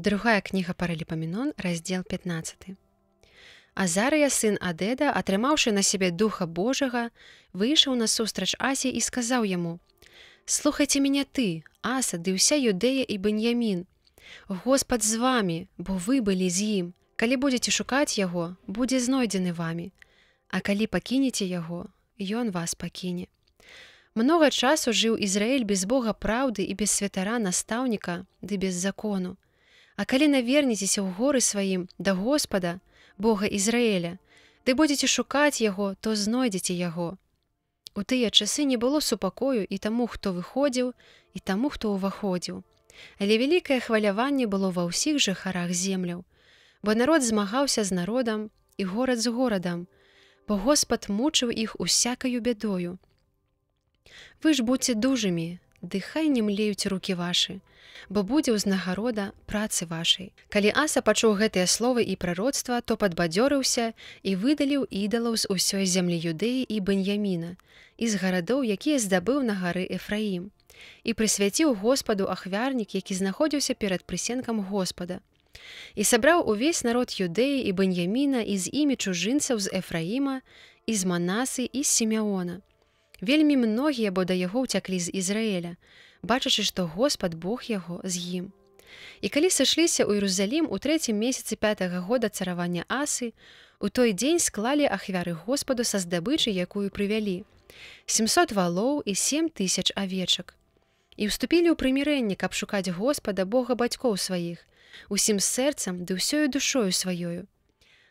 Другая кніга Параліпоменон, раздзел 15. Азарыя, сын Адэда, атрымаўшы на сябе духа Божага, выйшаў насустрач Асе і сказаў яму: «Слухайце мяне ты, Аса, ды ўся Юдэя і Беньямін. Господ з вамі, бо вы былі з ім. Калі будзеце шукаць яго, будзе знойдзены вамі. А калі пакінеце яго, ён вас пакіне». Многа часу жыў Ізраіль без Бога праўды і без святара настаўніка, ды без закону. А калі навернецеся ў горы сваім да Господа, Бога Ізраэля, ды будзеце шукаць яго, то знойдзеце яго. У тыя часы не было супакою і таму, хто выходзіў, і таму, хто ўваходзіў. Але вялікае хваляванне было ва ўсіх жыхарах земляў, бо народ змагаўся з народам і горад з горадам, бо Господ мучыў іх усякаю бядою. Вы ж будьце дужымі, ды хай не млеюць рукі вашы, бо будзе ўзнагарода працы вашай. Калі Аса пачуў гэтыя словы і прароцтва, то падбадзёрыўся і выдаліў ідалаў з усёй зямлі Юдэі і Беньяміна, і з гарадоў, якія здабыў на гары Эфраім, і прысвяціў Господу ахвярнік, які знаходзіўся перад прысенкам Господа. І сабраў увесь народ Юдэі і Беньяміна і з імі чужынцаў з Эфраіма, і з Манасы, і з Сімеона. Вельмі многія, бо да яго ўцяклі з Ізраэля, бачачы, што Господ Бог яго з ім. І калі сышліся ў Іерусалім у 3-м месяцы 5-го года царавання Асы, у той дзень склалі ахвяры Господу са здабычы, якую прывялі: 700 валоў і 7000 авечак. І ўступілі ў прымірэнне, каб шукаць Господа, Бога бацькоў сваіх, усім сэрцам ды ўсёю душою сваёю.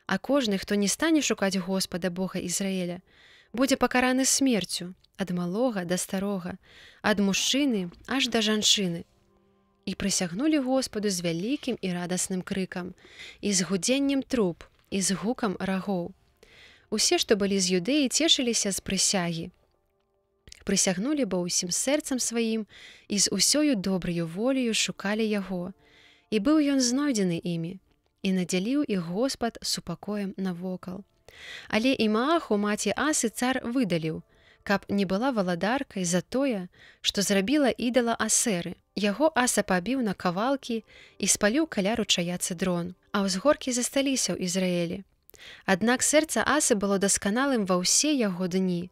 А кожны, хто не стане шукаць Господа, Бога Ізраэля, будзе пакараны смерцю, ад малога да старога, ад мужчыны аж да жанчыны. І прысягнулі Господу з вялікім і радасным крыкам, і з гудзеннем труб, і з гукам рагоў. Усе, што былі з Юдэі, цешыліся з прысягі. Прысягнулі, бо ўсім сэрцам сваім і з усёю добраю волею шукалі яго. І быў ён знойдзены імі, і надзяліў іх Господ супакоем навокал. Але і Мааху, маці Асы, цар выдаліў, каб не была валадаркай за тое, што зрабіла ідала Асеры. Яго Аса пабіў на кавалкі і спаліў каля ручая Цэдрон, а ўзгоркі засталіся ў Ізраэлі. Аднак сэрца Асы было дасканалым ва ўсе яго дні.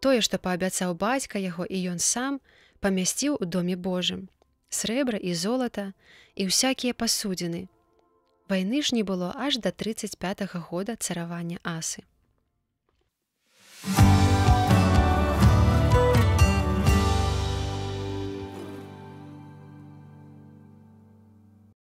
Тое, што паабяцаў бацька яго і ён сам, памясціў у доме Божым: срэбра і золата і ўсякія пасудзіны. Вайны ж не было аж да 35-го года царавання Асы.